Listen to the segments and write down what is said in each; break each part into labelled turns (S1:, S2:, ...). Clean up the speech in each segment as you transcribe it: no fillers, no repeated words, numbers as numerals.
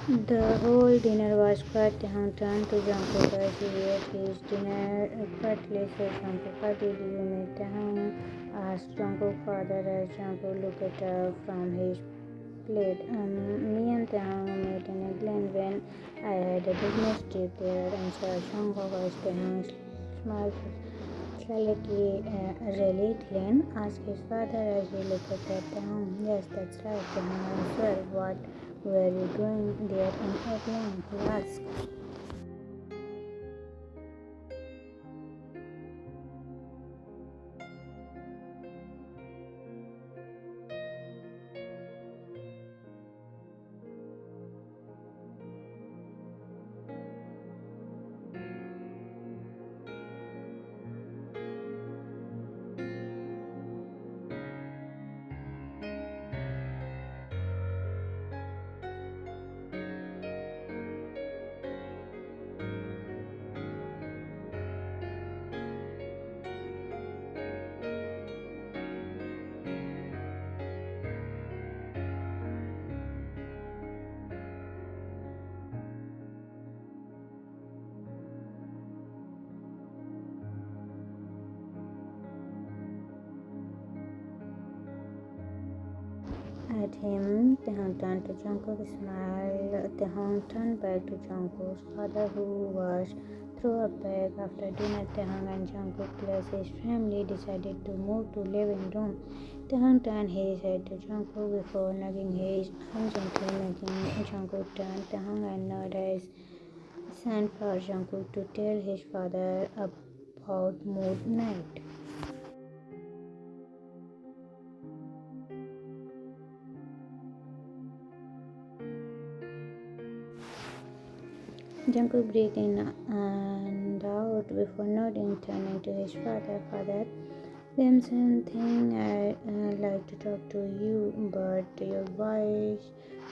S1: The whole dinner was quiet. Taehyung turned to Jungkook as he ate his dinner quietly. So Jungkook, how did you meet Taehyung? Asked Jungkook's father as Jungkook looked up from his plate. Me and Taehyung met in England when I had a business trip there, answered Jungkook as Taehyung smiled slightly. Really, Glenn? Asked his father as he looked at Taehyung. Yes, that's right, Taehyung answered. What were you doing there in England? He asked. At him, Taehyung turned to Jungkook, smiled. Taehyung turned back to Jungkook's father, who was through a bag. After dinner, Taehyung and Jungkook plus his family decided to move to living room. Taehyung turned his head to Jungkook before nudging his arm gently, making Jungkook turn. Taehyung and nod as sign for Jungkook to tell his father about mood night. Jungkook breathed in and out before nodding, turning to his father. Father, there's something I'd like to talk to you, but your voice.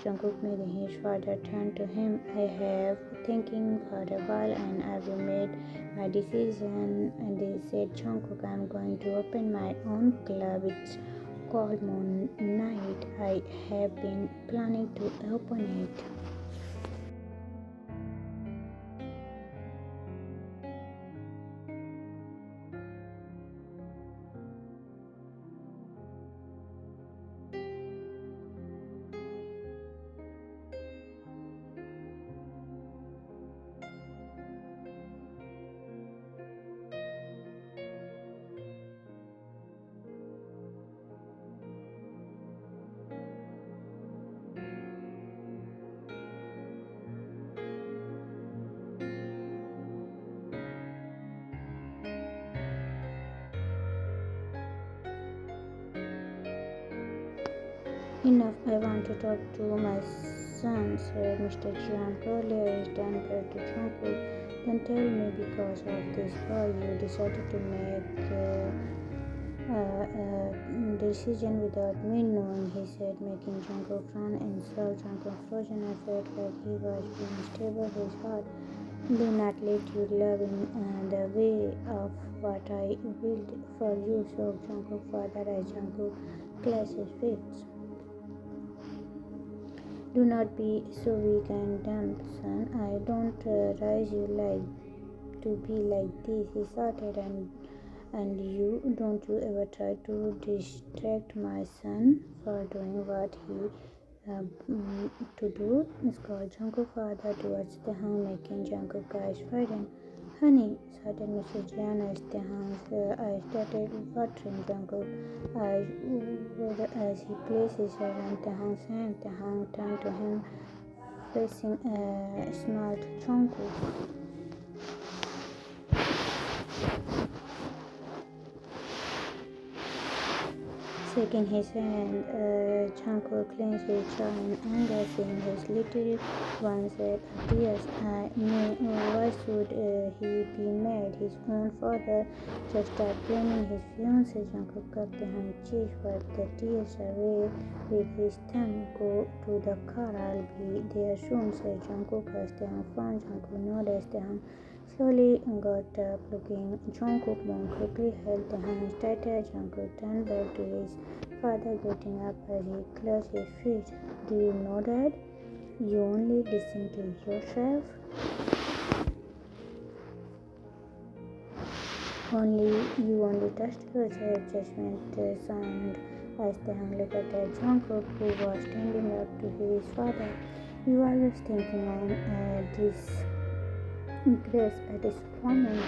S1: Jungkook made his father turn to him. I have thinking for a while and I've made my decision. And they said, Jungkook, I'm going to open my own club. It's called Moon Night. I have been planning to open it. Enough, I want to talk to my son, said Mr. John. Earlier he turned back to Jungkook. Then tell me, because of this boy, you decided to make a decision without me knowing, he said, making Jungkook frown and saw Jungkook frozen and felt like he was being stable. His heart do not let you love in the way of what I willed for you, so Jungkook father as Jungkook clashed his fists. Do not be so weak and dumb, son. I don't raise you like to be like this, he shouted, and you, don't you ever try to distract my son for doing what he to do, scolded Jungkook father towards Taehyung, making Jungkook eyes widen. Honey, shouted Mr. Jian as Taehyung's eyes started watering. Jungkook eyes as he placed his head on Taehyung's hand. Taehyung turned to him, facing a smile to Jungkook. Shaking his hand, Jungkook clenched his jaw in anger, seeing his little one said, "Tears, I mean, why should he be mad? His own father just started blaming his fiancée." Jungkook cut Taehyung's cheek, wiped the tears away with his thumb. "Go to the car, I'll be there soon," said Jungkook as Taehyung found. Jungkook nodded as Taehyung slowly got up, looking Jungkook more quickly, held Taehyung tighter. Jungkook turned back to his father, getting up as he clutched his fist. "Do you know, Dad?" You only listen to yourself. You only trust yourself. Judgment sound as Taehyung looked at Jungkook, who was standing up to his father. You are just thinking I'm a disappointment.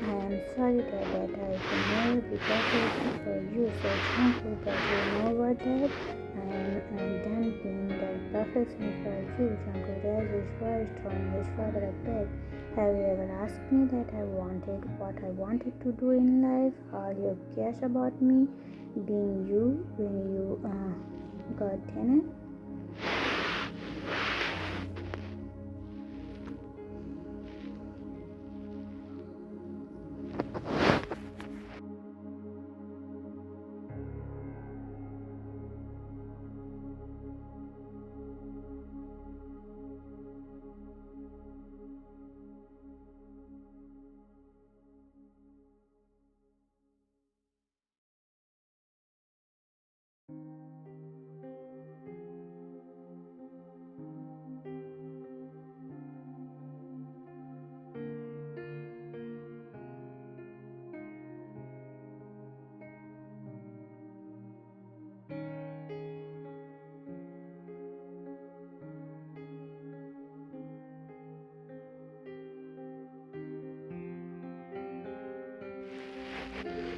S1: I am sorry that I can never be perfect for you, said Jungkook, but you know what, Dad? I am done being that perfection for you. Jungkook raised his voice, throwing his father a bed. Have you ever asked me what I wanted to do in life? All you cares about me being you when you got 10?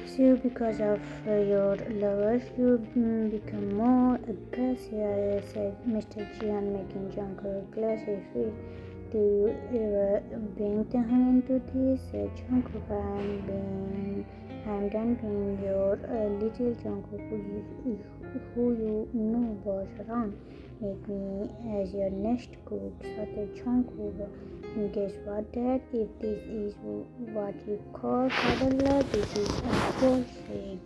S1: So because of your lovers, you become more aggressive, said Mr. Jian, making Jungkook glass his feet. Do you ever bring Taehyung into this? Said Jungkook. I'm done being your little Jungkook who you know boss around. Make me as your next cook, said Jungkook. And guess what, Dad? If this is what you call father love, this is unfortunate.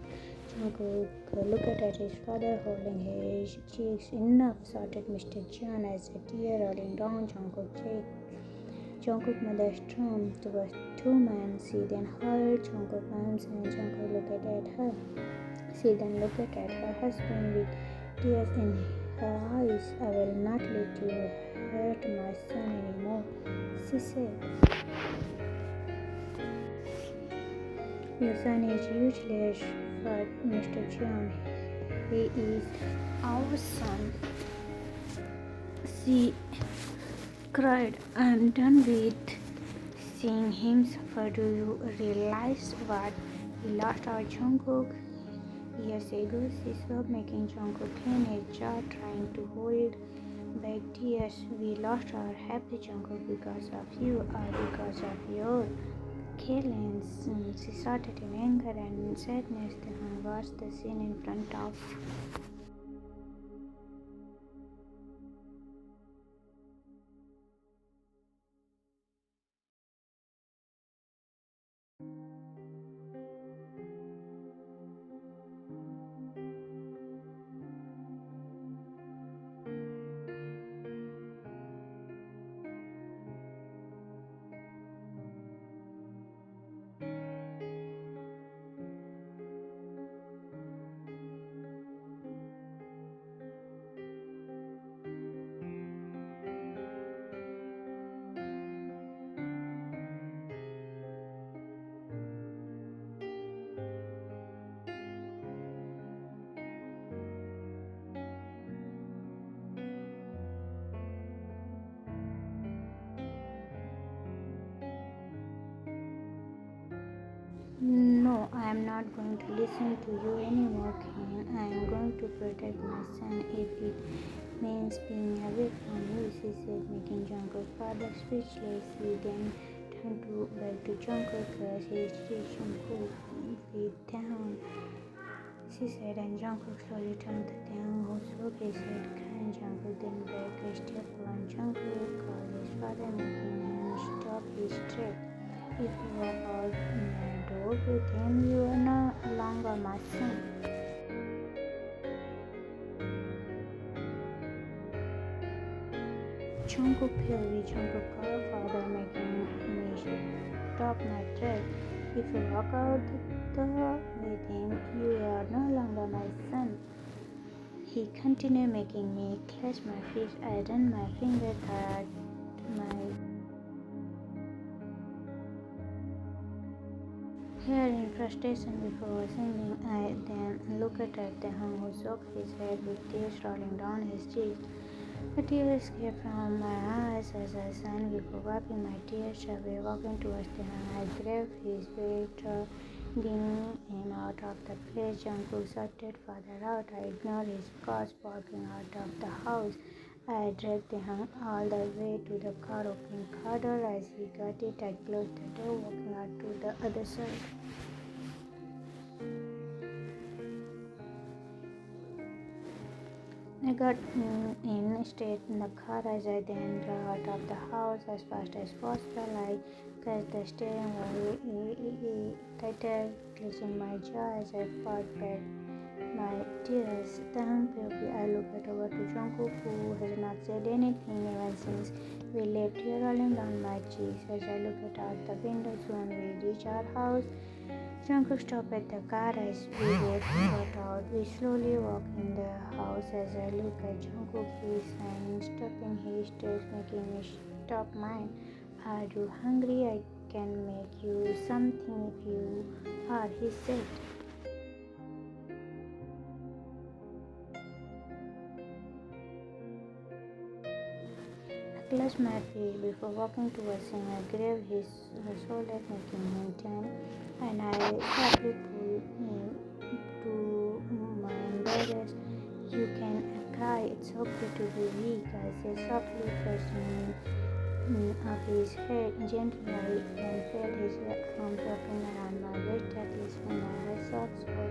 S1: Jungkook looked at his father, holding his cheeks. Enough, shouted Mr. Chan as a tear rolling down Jungkook's cheek. Jungkook's mother stormed towards two men. She then held Jungkook's arms and Jungkook looked at her. She then looked at her husband with tears in her eyes. I will not let you hurt my son anymore, she said. Your son is useless, but Mr. John, he is our son. She cried. I am done with seeing him suffer. Do you realize what we lost our Jungkook years ago? She sobbed, making Jungkook clean his jaw, trying to hold back tears. We lost our happy Jungkook because of you, or because of your carelessness. She shouted in anger and sadness. Taehyung watched the scene in front of No, I am not going to listen to you anymore, Ken. I am going to protect my son if it means being away from you, she said, making Jungkook's father speechless. He then turned back to Jungkook as he stitched Jungkook with Taehyung, she said, and Jungkook slowly turned to Taehyung, who shook his head, crying. Jungkook then back a step on Jungkook, called his father, making him stop his trip. If you walk out my door with him, you are no longer my son. Jungkook Pyobi, Jungkook called father, making me stop my trip. If you walk out the door with him, you are no longer my son. He continued, making me clutch my feet. I ran my fingers at my hair in frustration before singing. I then looked at Taehyung, who shook his head with tears rolling down his cheeks. The tears escaped from my eyes as I sang before wiping my tears away. Walking towards Taehyung, I grabbed his waist, dragging him out of the place. Jungkook shouted further out. I ignored his calls, walking out of the house. I dragged Taehyung all the way to the car, opening car door. As he got it, I closed the door, walking out to the other side. I got in, stayed in the car as I then drove out of the house as fast as possible. I clutched the steering wheel tighter, clutching my jaw as I fought back my tears. Then I looked over to Jungkook, who has not said anything even since we left, tears rolling down my cheeks. As I looked out the window, soon we reached our house. Jungkook stopped at the car as we both got out. We slowly walked in the house. As I look at Jungkook, he sang, stopping his tears, making me stop mine. Are you hungry? I can make you something if you are, he said. I clutched my feet before walking towards him. I grabbed his shoulder, making him turn, and I softly pulled him to my embrace. You can cry, it's okay to be weak, I said softly, pressing up his head gently. I then felt his arms wrapping around my waist, at least when I had soft soul,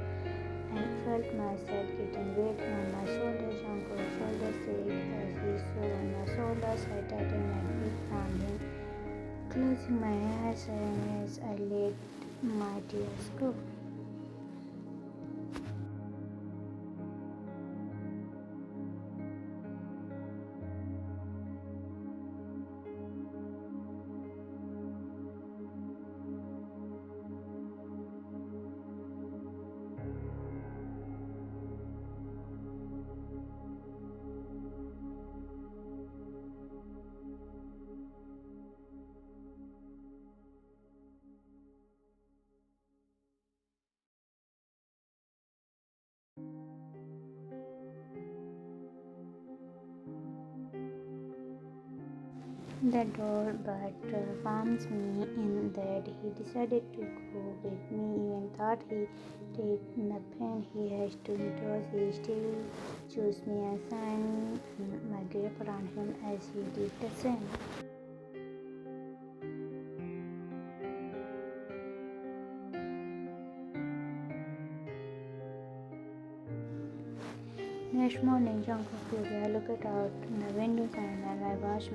S1: and felt myself getting weight on my shoulders. Jungkook's shoulder sagged as he stood on my shoulders. I tightened my grip on him, closing my eyes as I let my tears go. The door but warms me in that he decided to go with me, even thought he did the pain he has to endure. He still chose me and sang my grip around him as he did the same. Next morning, Jungkook, I looked out the windows and I watched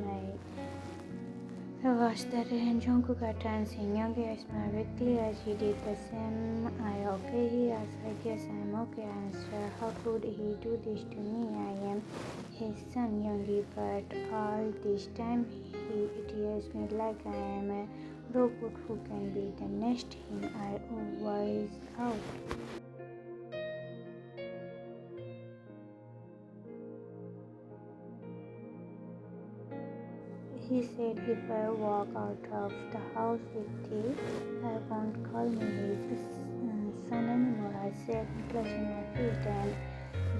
S1: the rain. Jungkook turned, saying, "Okay," I smiled weakly as he did the same. "Are you okay?" he asked. "I guess I'm okay," I answered. "How could he do this to me? I am his son, Youngie, but all this time he tears me like I am a robot who can be the next him." I voiced out. He said, "If I walk out of the house with you, I won't call me his son anymore," I said, clutching my feet. "And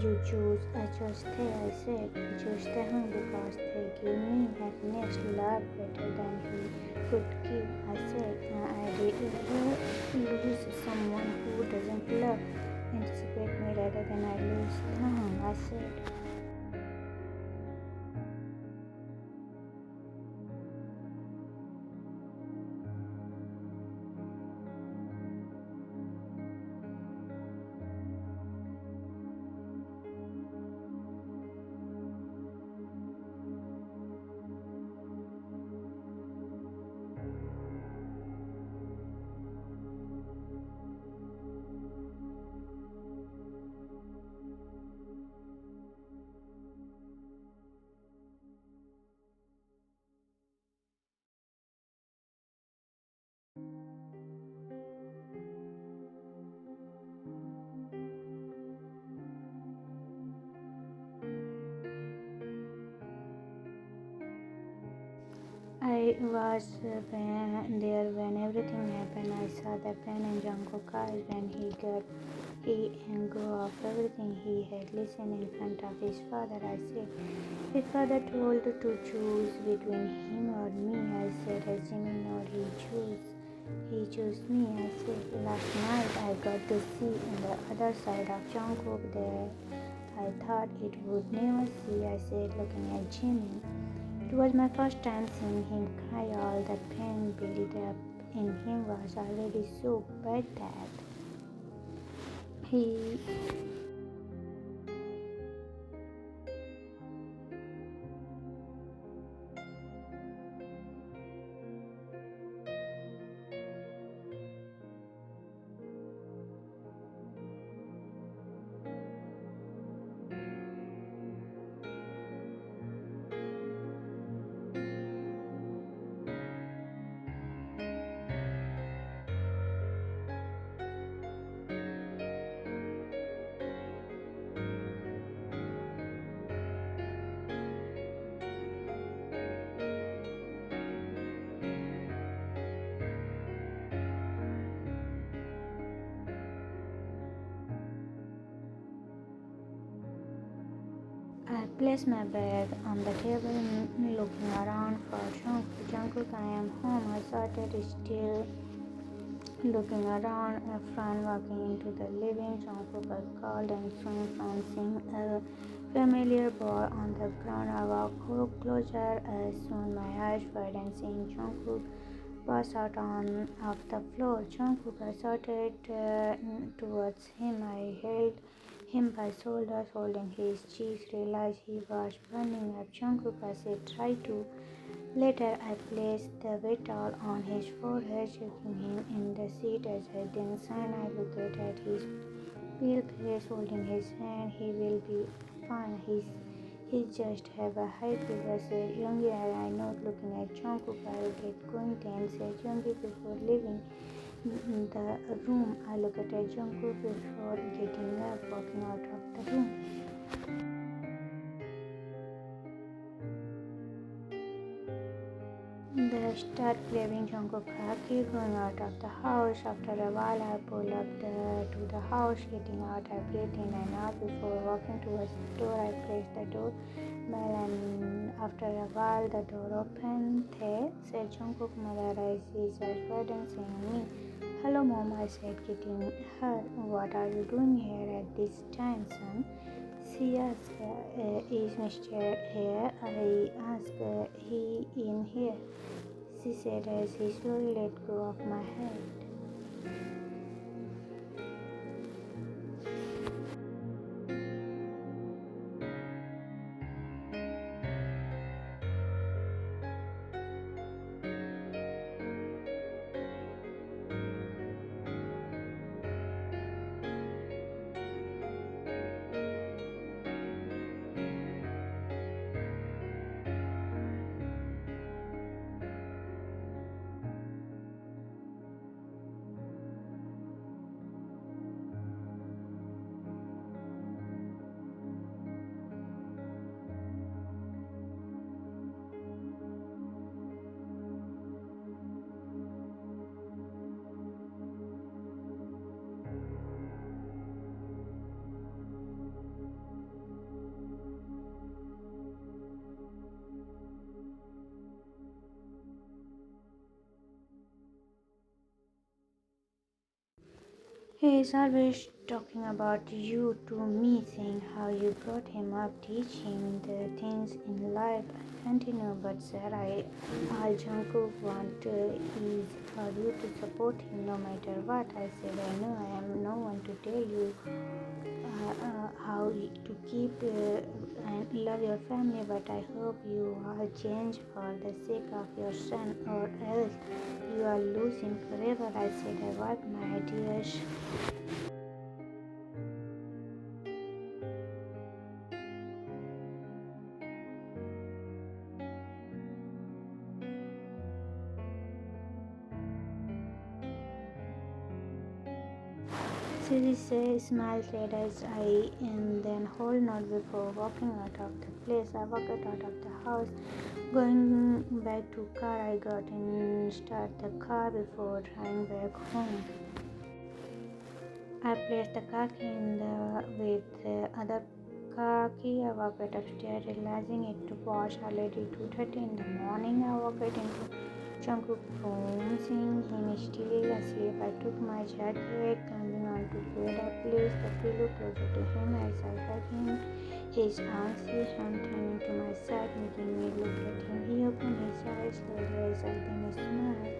S1: you choose?" "I chose Tae," I said. "I chose Taehyung because they give me happiness, love better than he could give," I said. "I did lose someone who doesn't love, anticipate me rather than I lose Taehyung," I said. I was there when everything happened. I saw the pain in Jungkook's eyes when he and go off everything he had listened in front of his father. I said, his father told to choose between him or me. I said, assuming no, he chose me. I said, last night I got to see on the other side of Jungkook that I thought it would never see. I said, looking at Jimmy. It was my first time seeing him cry. All the pain built up in him was already so bad that he I placed my bag on the table, looking around for Jungkook. I am home. I started still looking around. A friend walking into the living. Jungkook I called and soon found seeing a familiar boy on the ground. I walked closer. Soon my eyes widened, seeing Jungkook pass out on off the floor. Jungkook I started towards him. I held him by shoulders, holding his cheeks. Realized he was burning up. Jungkook I said, try to. Later, I placed the wet towel on his forehead, shaking him in the seat as I did sign. I looked at his pale face, holding his hand. He will be fine. He just have a high fever, said Yoongi. I know, looking at Jungkook, I will get going then, said Yoongi before leaving the room. I looked at Jungkook before getting up, walking out of the room. The start playing Jungkook keep going out of the house. After a while, I pull up to the house. Getting out, I breathe in and out. Before walking towards the door, I press the door bell, and after a while, the door opened. There, said Jungkook. Mother eyes his eyes wide and saying me. Hello, Mom, I said, getting her. What are you doing here at this time, son? She asked, is Mr. here? I asked, he in here? She said as he slowly let go of my hand. He is always talking about you to me, saying how you brought him up, teach him the things in life. I continue, but sir, all Jungkook want is for you to support him no matter what. I said, I know I am no one to tell you how to keep and love your family, but I hope you all change for the sake of your son, or else you will lose him forever. I said, I wiped my tears. Smile said as I and then hold not before walking out of the place. I walked out of the house. Going back to car, I got in, start the car before driving back home. I placed the car key in the with the other car key. I walked upstairs, realizing it was already 2:30 in the morning. I walked into Jungkook's room, seeing him still asleep. I took my jacket, climbing onto bed. I placed the pillow closer to him as I hugged him. His arms, his hand turning to my side, making me look at him. He opened his eyes slowly as I then smiled.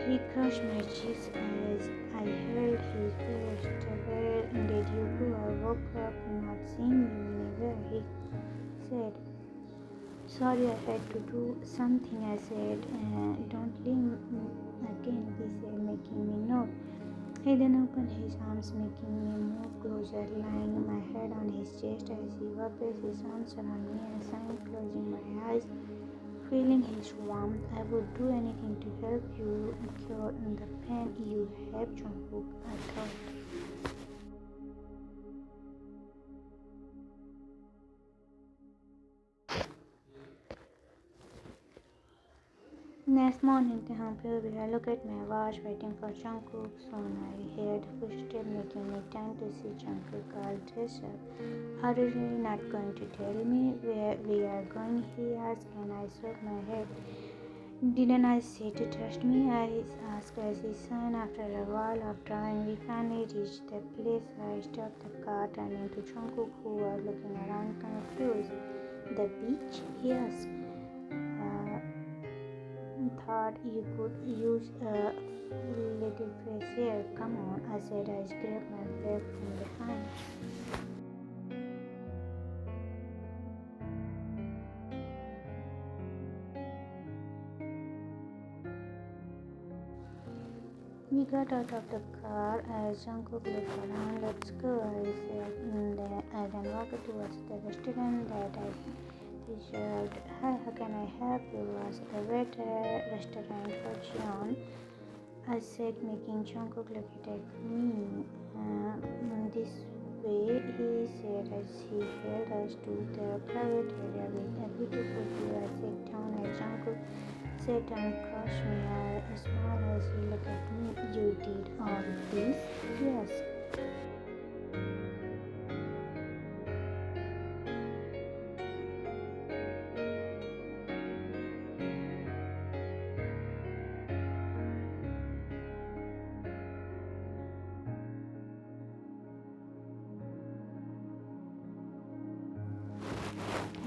S1: He crushed my cheeks as I held his wrist. Where did you go? I woke up not seeing you anywhere. He said, sorry, I had to do something. I said, don't leave again, he said, making me know. He then opened his arms, making me move closer, laying my head on his chest as he wrapped his arms around me and signed, closing my eyes. Feeling his warmth, I would do anything to help you cure the pain you have, Jungkook, I thought. Next morning, Taehyung baby, I look at my watch, waiting for Jungkook. Soon I heard footsteps, making me turn to see Jungkook all dressed up. Are you really not going to tell me where we are going? He asked, and I shook my head. Didn't I say to trust me? I asked as he signed. After a while of driving, we finally reached the place. I stopped the car, turning to Jungkook, who was looking around confused. The beach? He asked. Thought you could use a little fresh air. Come on, I said. I grabbed my bag from behind. We got out of the car as Jungkook looked around. Let's go, I said. I then walked towards the restaurant that I reserved. Hi, how can I help you? Asked the waiter. Restaurant for Jeon, I said, making Jungkook look at me. This way, he said as he held us to the private area with a beautiful view. I sat down as Jungkook sat down across me. I smiled as he looked at me. You did all this? Yes.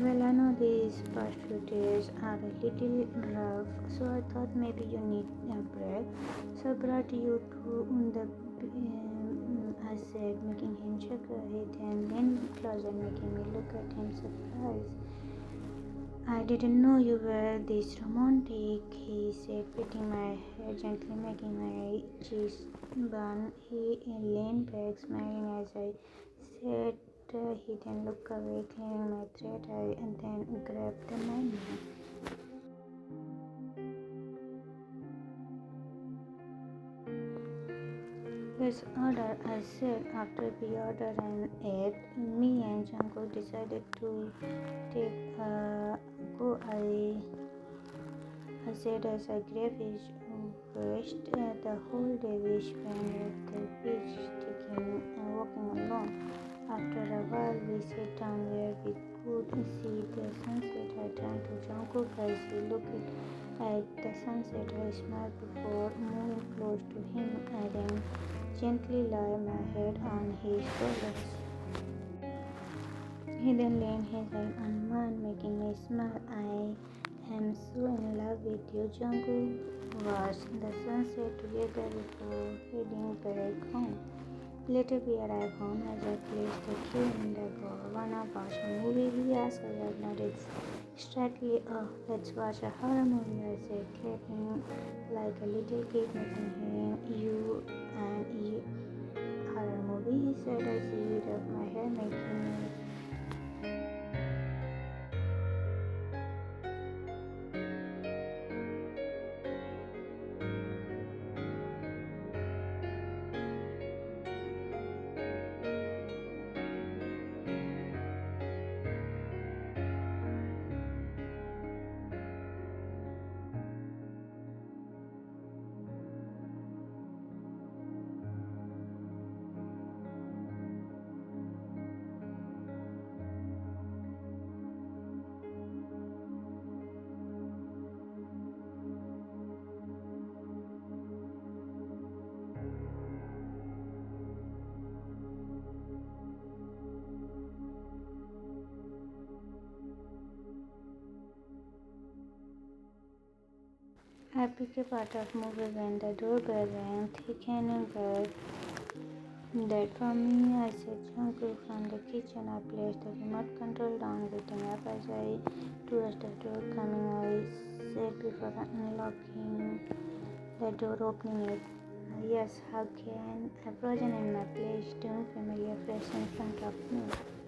S1: Well, I know these past few days are a little rough, so I thought maybe you need a break. So I brought you to the I said, making him shake his head and leaned closer, making me look at him surprised. I didn't know you were this romantic, he said, patting my hair gently, making my cheeks burn. He leaned back, smiling as I said. He then looked away, clearing my throat, and then grabbed the menu. Let's order, I said. After we ordered and ate, me and Jungkook decided to take a go. I said as I grabbed his waist. The whole day we spent at the beach, taking and walking alone. After a while, we sat down where we could see the sunset. I turned to Jungkook as he looked at the sunset. I smiled before moving close to him. I then gently laid my head on his shoulders. He then laid his head on mine, making me smile. I am so in love with you. Jungkook watched the sunset together before heading back home. Later we arrived home as I placed the key in the drawer. Wanna watch a movie? He asked. I nodded slightly. Oh, let's watch a horror movie, I said, clapping like a little kid, making him you and you horror movie, he said as he rubbed my hair, making me Epic part of movie when the doorbell rang. Taehyung that for me. I said Jungkook from the kitchen. I placed the remote control down with an apology towards the door coming. I said before unlocking the door, opening it. Yes, how can a frozen in my place, doing familiar fresh in front of me?